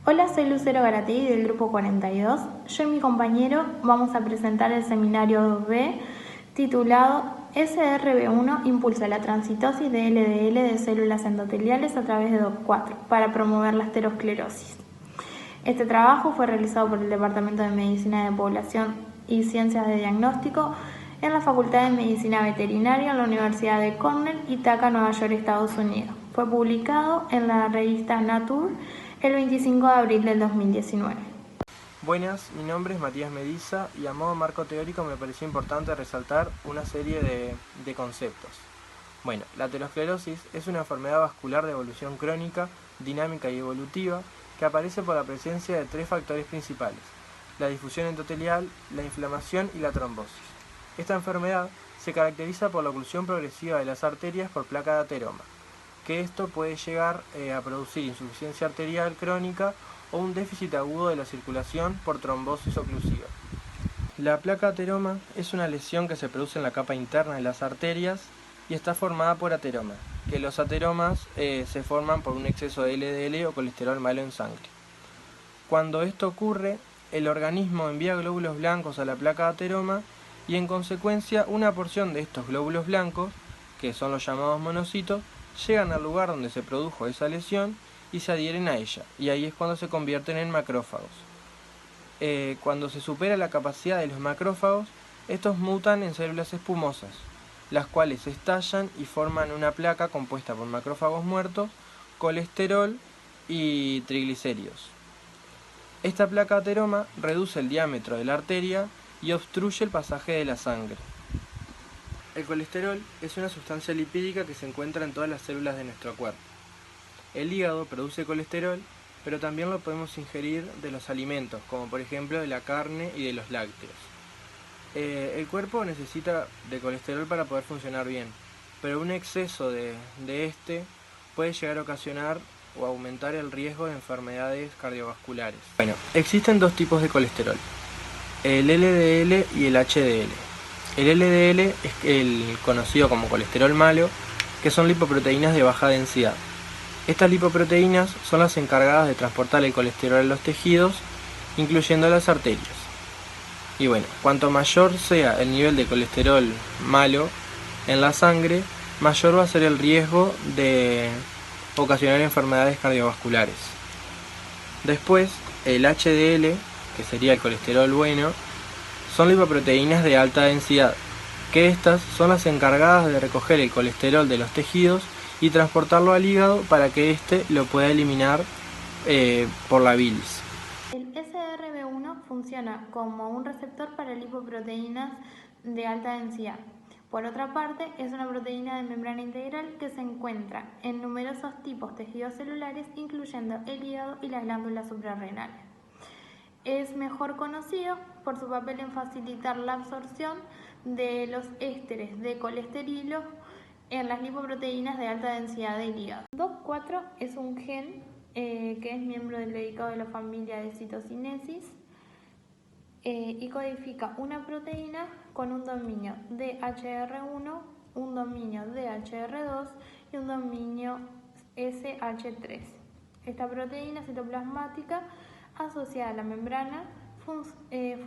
Hola, soy Lucero Garategui del grupo 42. Yo y mi compañero vamos a presentar el seminario 2B titulado SRB1 impulsa la transitosis de LDL de células endoteliales a través de DOCK4 para promover la aterosclerosis. Este trabajo fue realizado por el Departamento de Medicina de Población y Ciencias de Diagnóstico en la Facultad de Medicina Veterinaria en la Universidad de Cornell, Ithaca, Nueva York, Estados Unidos. Fue publicado en la revista Nature el 25 de abril del 2019. Buenas, mi nombre es Matías Mediza y a modo marco teórico me pareció importante resaltar una serie de conceptos. Bueno, la aterosclerosis es una enfermedad vascular de evolución crónica, dinámica y evolutiva que aparece por la presencia de tres factores principales: la difusión endotelial, la inflamación y la trombosis. Esta enfermedad se caracteriza por la oclusión progresiva de las arterias por placa de ateroma, que esto puede llegar a producir insuficiencia arterial crónica o un déficit agudo de la circulación por trombosis oclusiva. La placa ateroma es una lesión que se produce en la capa interna de las arterias y está formada por ateroma, que los ateromas se forman por un exceso de LDL o colesterol malo en sangre. Cuando esto ocurre, el organismo envía glóbulos blancos a la placa ateroma y en consecuencia una porción de estos glóbulos blancos, que son los llamados monocitos, llegan al lugar donde se produjo esa lesión y se adhieren a ella, y ahí es cuando se convierten en macrófagos. Cuando se supera la capacidad de los macrófagos, estos mutan en células espumosas, las cuales estallan y forman una placa compuesta por macrófagos muertos, colesterol y triglicéridos. Esta placa ateroma reduce el diámetro de la arteria y obstruye el pasaje de la sangre. El colesterol es una sustancia lipídica que se encuentra en todas las células de nuestro cuerpo. El hígado produce colesterol, pero también lo podemos ingerir de los alimentos, como por ejemplo de la carne y de los lácteos. El cuerpo necesita de colesterol para poder funcionar bien, pero un exceso de este puede llegar a ocasionar o aumentar el riesgo de enfermedades cardiovasculares. Bueno, existen dos tipos de colesterol: el LDL y el HDL. El LDL es el conocido como colesterol malo, que son lipoproteínas de baja densidad. Estas lipoproteínas son las encargadas de transportar el colesterol a los tejidos, incluyendo las arterias. Y bueno, cuanto mayor sea el nivel de colesterol malo en la sangre, mayor va a ser el riesgo de ocasionar enfermedades cardiovasculares. Después, el HDL, que sería el colesterol bueno, son lipoproteínas de alta densidad, que estas son las encargadas de recoger el colesterol de los tejidos y transportarlo al hígado para que éste lo pueda eliminar por la bilis. El SRB1 funciona como un receptor para lipoproteínas de alta densidad. Por otra parte, es una proteína de membrana integral que se encuentra en numerosos tipos de tejidos celulares, incluyendo el hígado y las glándulas suprarrenales. Es mejor conocido por su papel en facilitar la absorción de los ésteres de colesterilo en las lipoproteínas de alta densidad del hígado. DOCK4 es un gen que es miembro del dedicado de la familia de citocinesis y codifica una proteína con un dominio DHR1, un dominio DHR2 y un dominio SH3. Esta proteína citoplasmática asociada a la membrana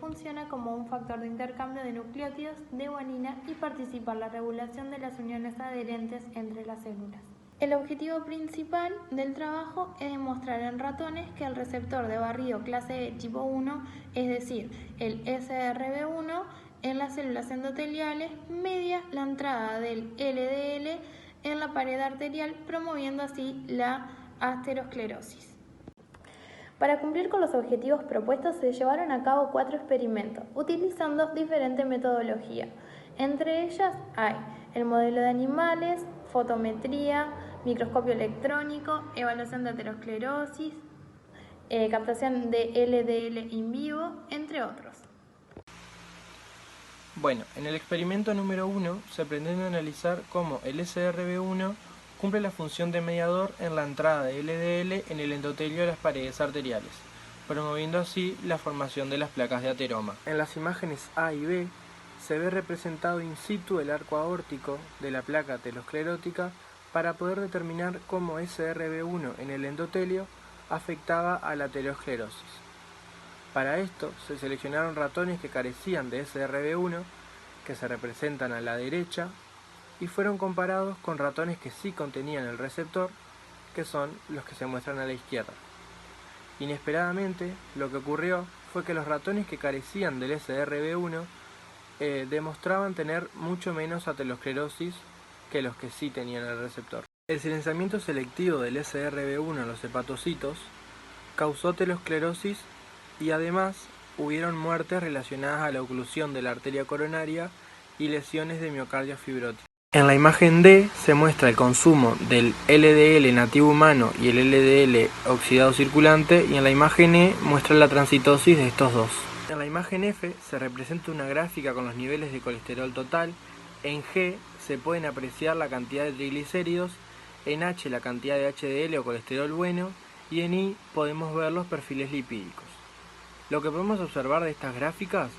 funciona como un factor de intercambio de nucleótidos de guanina y participa en la regulación de las uniones adherentes entre las células. El objetivo principal del trabajo es demostrar en ratones que el receptor de barrido clase E tipo 1, es decir, el SRB1, en las células endoteliales media la entrada del LDL en la pared arterial, promoviendo así la aterosclerosis. Para cumplir con los objetivos propuestos se llevaron a cabo 4 experimentos, utilizando diferente metodología. Entre ellas hay el modelo de animales, fotometría, microscopio electrónico, evaluación de aterosclerosis, captación de LDL in vivo, entre otros. Bueno, en el experimento número 1 se pretende analizar cómo el SRB1 cumple la función de mediador en la entrada de LDL en el endotelio de las paredes arteriales, promoviendo así la formación de las placas de ateroma. En las imágenes A y B se ve representado in situ el arco aórtico de la placa aterosclerótica para poder determinar cómo SRB1 en el endotelio afectaba a la aterosclerosis. Para esto se seleccionaron ratones que carecían de SRB1, que se representan a la derecha, y fueron comparados con ratones que sí contenían el receptor, que son los que se muestran a la izquierda. Inesperadamente, lo que ocurrió fue que los ratones que carecían del SRB1 demostraban tener mucho menos aterosclerosis que los que sí tenían el receptor. El silenciamiento selectivo del SRB1 en los hepatocitos causó aterosclerosis y además hubieron muertes relacionadas a la oclusión de la arteria coronaria y lesiones de miocardio fibrótico. En la imagen D se muestra el consumo del LDL nativo humano y el LDL oxidado circulante, y en la imagen E muestra la transitosis de estos dos. En la imagen F se representa una gráfica con los niveles de colesterol total. En G se pueden apreciar la cantidad de triglicéridos, en H la cantidad de HDL o colesterol bueno, y en I podemos ver los perfiles lipídicos. Lo que podemos observar de estas gráficas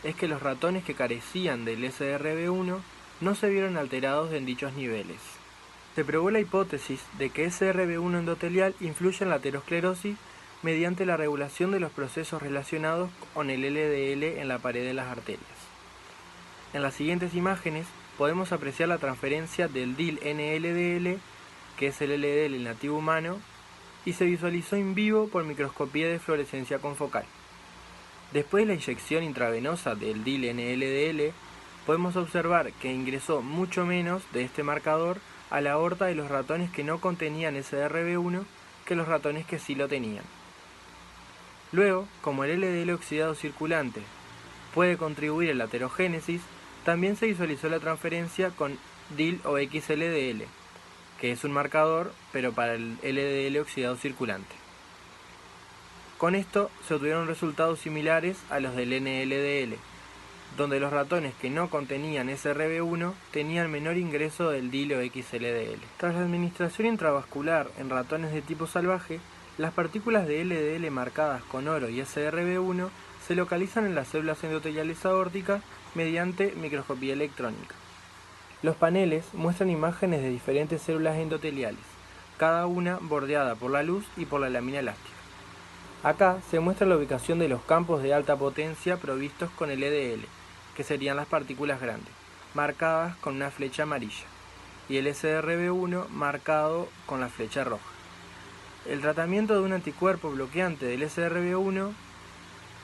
es que los ratones que carecían del SRB1 no se vieron alterados en dichos niveles. Se probó la hipótesis de que SRB1 endotelial influye en la aterosclerosis mediante la regulación de los procesos relacionados con el LDL en la pared de las arterias. En las siguientes imágenes podemos apreciar la transferencia del DIL-NLDL, que es el LDL nativo humano, y se visualizó en vivo por microscopía de fluorescencia confocal. Después de la inyección intravenosa del DIL-NLDL, podemos observar que ingresó mucho menos de este marcador a la aorta de los ratones que no contenían SRB1 que los ratones que sí lo tenían. Luego, como el LDL oxidado circulante puede contribuir a la aterogénesis, también se visualizó la transferencia con DIL o XLDL, que es un marcador, pero para el LDL oxidado circulante. Con esto se obtuvieron resultados similares a los del NLDL, donde los ratones que no contenían SRB1 tenían menor ingreso del DIL o XLDL. Tras la administración intravascular en ratones de tipo salvaje, las partículas de LDL marcadas con oro y SRB1 se localizan en las células endoteliales aórticas mediante microscopía electrónica. Los paneles muestran imágenes de diferentes células endoteliales, cada una bordeada por la luz y por la lámina elástica. Acá se muestra la ubicación de los campos de alta potencia provistos con el LDL, que serían las partículas grandes, marcadas con una flecha amarilla, y el SRB1 marcado con la flecha roja. El tratamiento de un anticuerpo bloqueante del SRB1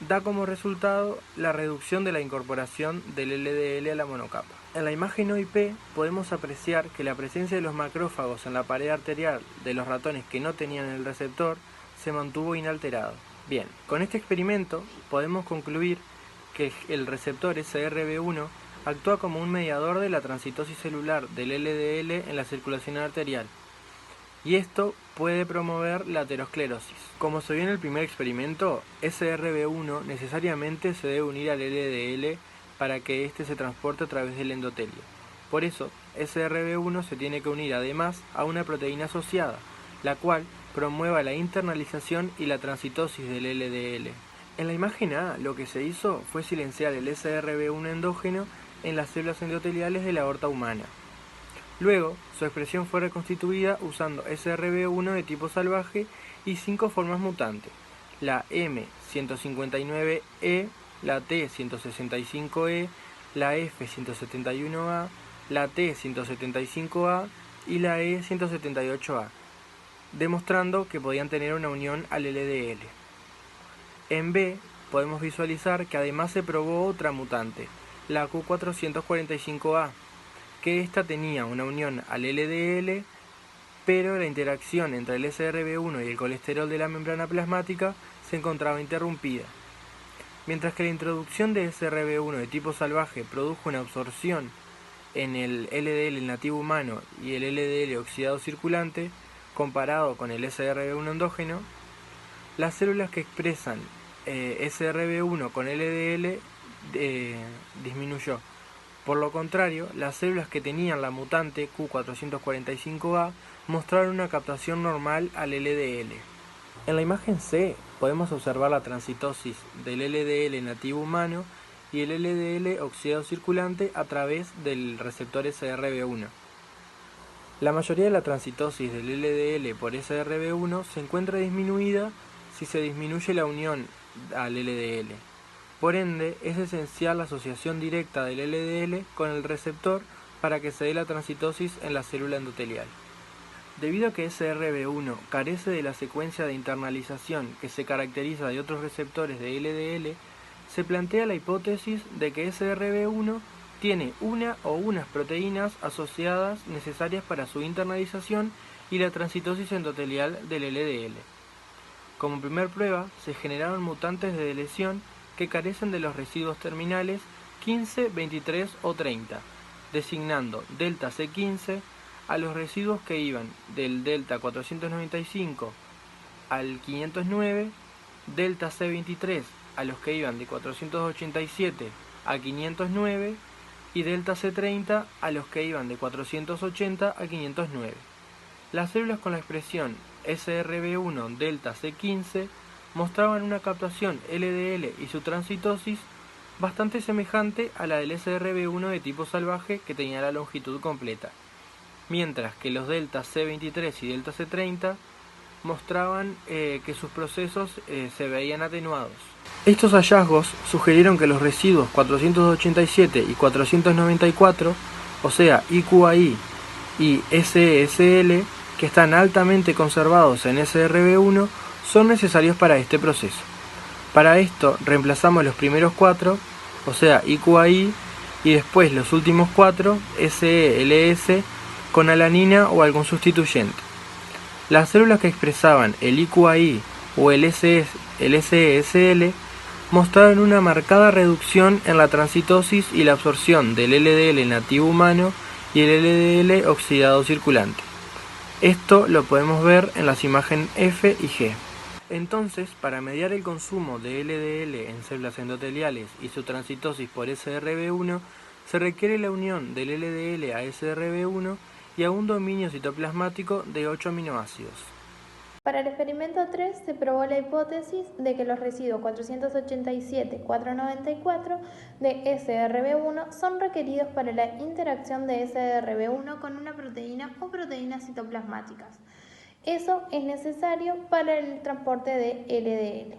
da como resultado la reducción de la incorporación del LDL a la monocapa. En la imagen OIP podemos apreciar que la presencia de los macrófagos en la pared arterial de los ratones que no tenían el receptor se mantuvo inalterado. Bien, con este experimento podemos concluir que el receptor SRB1 actúa como un mediador de la transitosis celular del LDL en la circulación arterial, y esto puede promover la aterosclerosis. Como se vio en el primer experimento, SRB1 necesariamente se debe unir al LDL para que éste se transporte a través del endotelio. Por eso, SRB1 se tiene que unir además a una proteína asociada, la cual promueva la internalización y la transitosis del LDL. En la imagen A, lo que se hizo fue silenciar el SRB1 endógeno en las células endoteliales de la aorta humana. Luego, su expresión fue reconstituida usando SRB1 de tipo salvaje y 5 formas mutantes: la M159E, la T165E, la F171A, la T175A y la E178A, demostrando que podían tener una unión al LDL. En B podemos visualizar que además se probó otra mutante, la Q445A, que ésta tenía una unión al LDL, pero la interacción entre el SRB1 y el colesterol de la membrana plasmática se encontraba interrumpida. Mientras que la introducción de SRB1 de tipo salvaje produjo una absorción en el LDL nativo humano y el LDL oxidado circulante, comparado con el SRB1 endógeno, las células que expresan SRB1 con LDL disminuyó. Por lo contrario, las células que tenían la mutante Q445A mostraron una captación normal al LDL. En la imagen C podemos observar la transitosis del LDL nativo humano y el LDL oxidado circulante a través del receptor SRB1. La mayoría de la transitosis del LDL por SRB1 se encuentra disminuida si se disminuye la unión al LDL. Por ende, es esencial la asociación directa del LDL con el receptor para que se dé la transitosis en la célula endotelial. Debido a que SRB1 carece de la secuencia de internalización que se caracteriza de otros receptores de LDL, se plantea la hipótesis de que SRB1 tiene una o unas proteínas asociadas necesarias para su internalización y la transitosis endotelial del LDL. Como primer prueba, se generaron mutantes de deleción que carecen de los residuos terminales 15, 23 o 30, designando delta C15 a los residuos que iban del delta 495 al 509, delta C23 a los que iban de 487 a 509 y delta C30 a los que iban de 480 a 509. Las células con la expresión SRB1 delta C15 mostraban una captación LDL y su transitosis bastante semejante a la del SRB1 de tipo salvaje que tenía la longitud completa, mientras que los delta C23 y delta C30 mostraban que sus procesos se veían atenuados. Estos hallazgos sugirieron que los residuos 487 y 494, o sea IQAI y SESL, que están altamente conservados en SRB1, son necesarios para este proceso. Para esto reemplazamos los primeros 4, o sea IQAI, y después los últimos 4, SELS, con alanina o algún sustituyente. Las células que expresaban el IQAI o el SESL mostraron una marcada reducción en la transitosis y la absorción del LDL nativo humano y el LDL oxidado circulante. Esto lo podemos ver en las imágenes F y G. Entonces, para mediar el consumo de LDL en células endoteliales y su transitosis por SRB1, se requiere la unión del LDL a SRB1 y a un dominio citoplasmático de 8 aminoácidos. Para el experimento 3 se probó la hipótesis de que los residuos 487-494 de SRB1 son requeridos para la interacción de SRB1 con una proteína o proteínas citoplasmáticas. Eso es necesario para el transporte de LDL.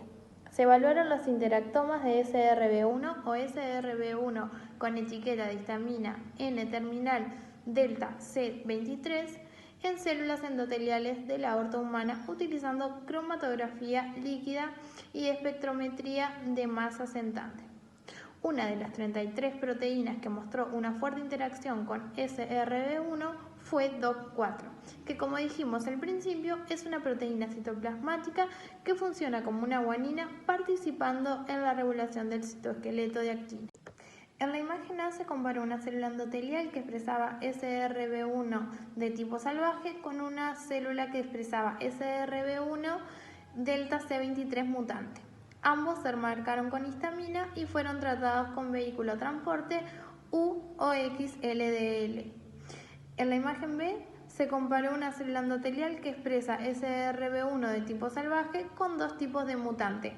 Se evaluaron los interactomas de SRB1 o SRB1 con etiqueta de histamina N terminal delta C23 en células endoteliales de la aorta humana utilizando cromatografía líquida y espectrometría de masa ascendente. Una de las 33 proteínas que mostró una fuerte interacción con SRB1 fue DOP4, que como dijimos al principio es una proteína citoplasmática que funciona como una guanina participando en la regulación del citoesqueleto de actina. En la imagen A se comparó una célula endotelial que expresaba SRB1 de tipo salvaje con una célula que expresaba SRB1 delta C23 mutante. Ambos se marcaron con histamina y fueron tratados con vehículo transporte UOXLDL. En la imagen B se comparó una célula endotelial que expresa SRB1 de tipo salvaje con dos tipos de mutante,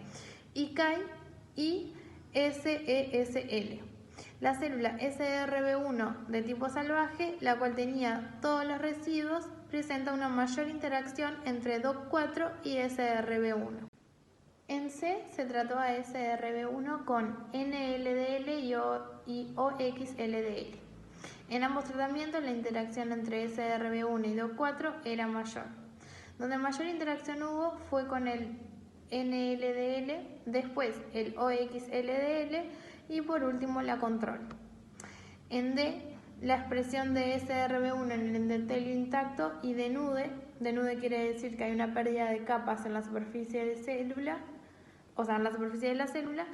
ICAI y SESL. La célula SRB1 de tipo salvaje, la cual tenía todos los residuos, presenta una mayor interacción entre DOP4 y SRB1. En C se trató a SRB1 con NLDL y OXLDL. En ambos tratamientos la interacción entre SRB1 y DOP4 era mayor. Donde mayor interacción hubo fue con el NLDL, después el OXLDL y por último la control. En D, la expresión de SRB1 en el endotelio intacto y denude quiere decir que hay una pérdida de capas en la superficie de célula, en la superficie de la célula,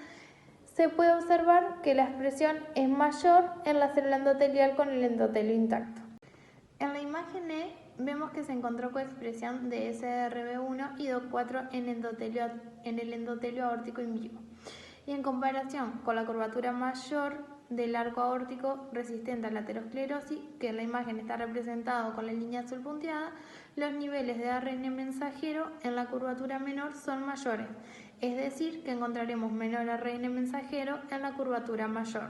se puede observar que la expresión es mayor en la célula endotelial con el endotelio intacto. En la imagen E vemos que se encontró coexpresión de SRB1 y DOP4 en el endotelio aórtico in vivo. Y en comparación con la curvatura mayor del arco aórtico resistente a la aterosclerosis, que en la imagen está representado con la línea azul punteada, los niveles de ARN mensajero en la curvatura menor son mayores, es decir, que encontraremos menor ARN mensajero en la curvatura mayor.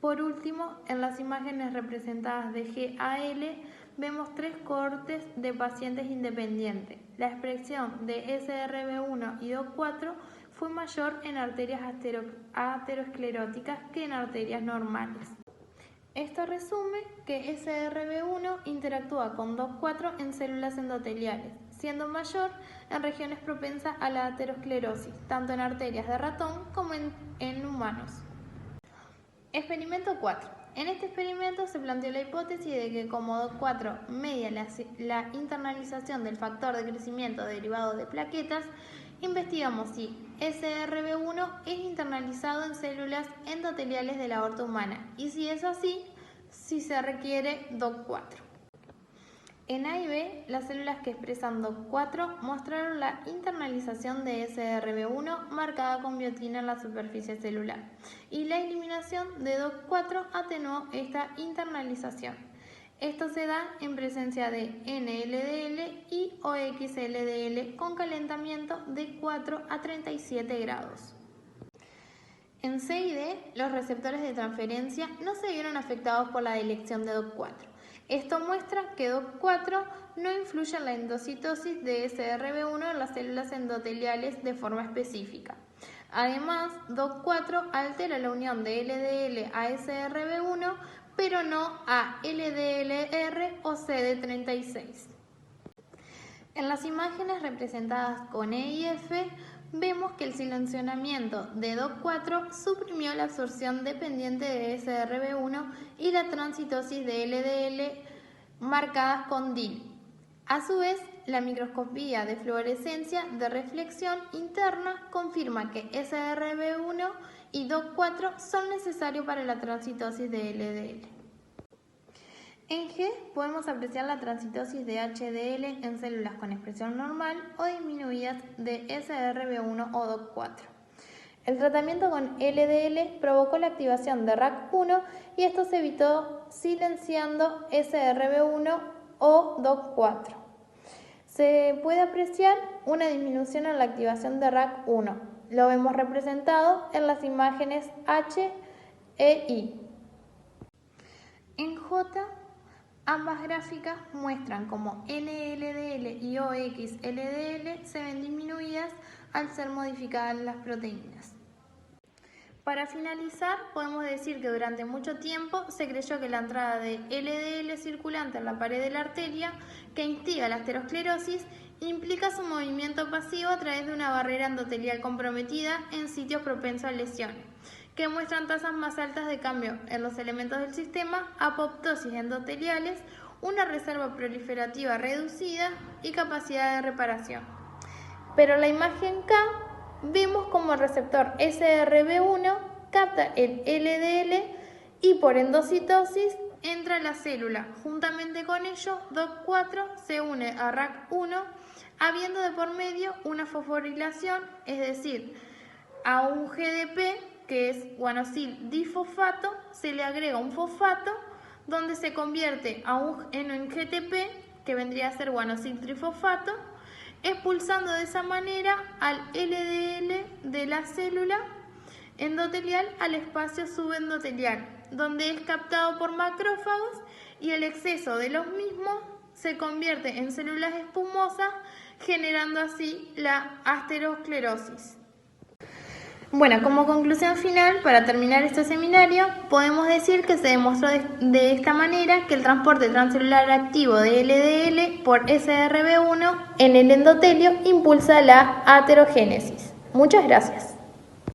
Por último, en las imágenes representadas de GAL, vemos 3 cohortes de pacientes independientes. La expresión de SRB1 y DOC4 fue mayor en arterias ateroscleróticas que en arterias normales. Esto resume que SRB1 interactúa con DOC4 en células endoteliales, siendo mayor en regiones propensas a la aterosclerosis, tanto en arterias de ratón como en humanos. Experimento 4. En este experimento se planteó la hipótesis de que como DOC4 media la internalización del factor de crecimiento derivado de plaquetas, investigamos si SRB1 es internalizado en células endoteliales de la aorta humana y si es así, si se requiere DOC4. En A y B, las células que expresan DOC4 mostraron la internalización de SRB1 marcada con biotina en la superficie celular y la eliminación de DOC4 atenuó esta internalización. Esto se da en presencia de NLDL y OXLDL con calentamiento de 4 a 37 grados. En C y D, los receptores de transferencia no se vieron afectados por la delección de DOC4. Esto muestra que DOC4 no influye en la endocitosis de SRB1 en las células endoteliales de forma específica. Además, DOC4 altera la unión de LDL a SRB1, pero no a LDLR o CD36. En las imágenes representadas con E y F, vemos que el silenciamiento de DOC4 suprimió la absorción dependiente de SRB1 y la transitosis de LDL marcadas con DIL. A su vez, la microscopía de fluorescencia de reflexión interna confirma que SRB1 y DOC4 son necesarios para la transitosis de LDL. En G podemos apreciar la transitosis de HDL en células con expresión normal o disminuidas de SRB1 o DOC4. El tratamiento con LDL provocó la activación de RAC1 y esto se evitó silenciando SRB1 o DOC4. Se puede apreciar una disminución en la activación de RAC1. Lo vemos representado en las imágenes H e I. En J, ambas gráficas muestran cómo NLDL y OXLDL se ven disminuidas al ser modificadas las proteínas. Para finalizar, podemos decir que durante mucho tiempo se creyó que la entrada de LDL circulante en la pared de la arteria, que instiga la aterosclerosis, implica su movimiento pasivo a través de una barrera endotelial comprometida en sitios propensos a lesiones, que muestran tasas más altas de cambio en los elementos del sistema, apoptosis endoteliales, una reserva proliferativa reducida y capacidad de reparación. Pero en la imagen K vemos como el receptor SRB1 capta el LDL y por endocitosis entra a la célula. Juntamente con ello, DOC4 se une a RAC1, habiendo de por medio una fosforilación, es decir, a un GDP, que es guanosil difosfato, se le agrega un fosfato, donde se convierte en un GTP, que vendría a ser guanosil trifosfato, expulsando de esa manera al LDL de la célula endotelial al espacio subendotelial, donde es captado por macrófagos y el exceso de los mismos se convierte en células espumosas, generando así la aterosclerosis. Bueno, como conclusión final, para terminar este seminario, podemos decir que se demostró de esta manera que el transporte transcelular activo de LDL por SRB1 en el endotelio impulsa la aterogénesis. Muchas gracias.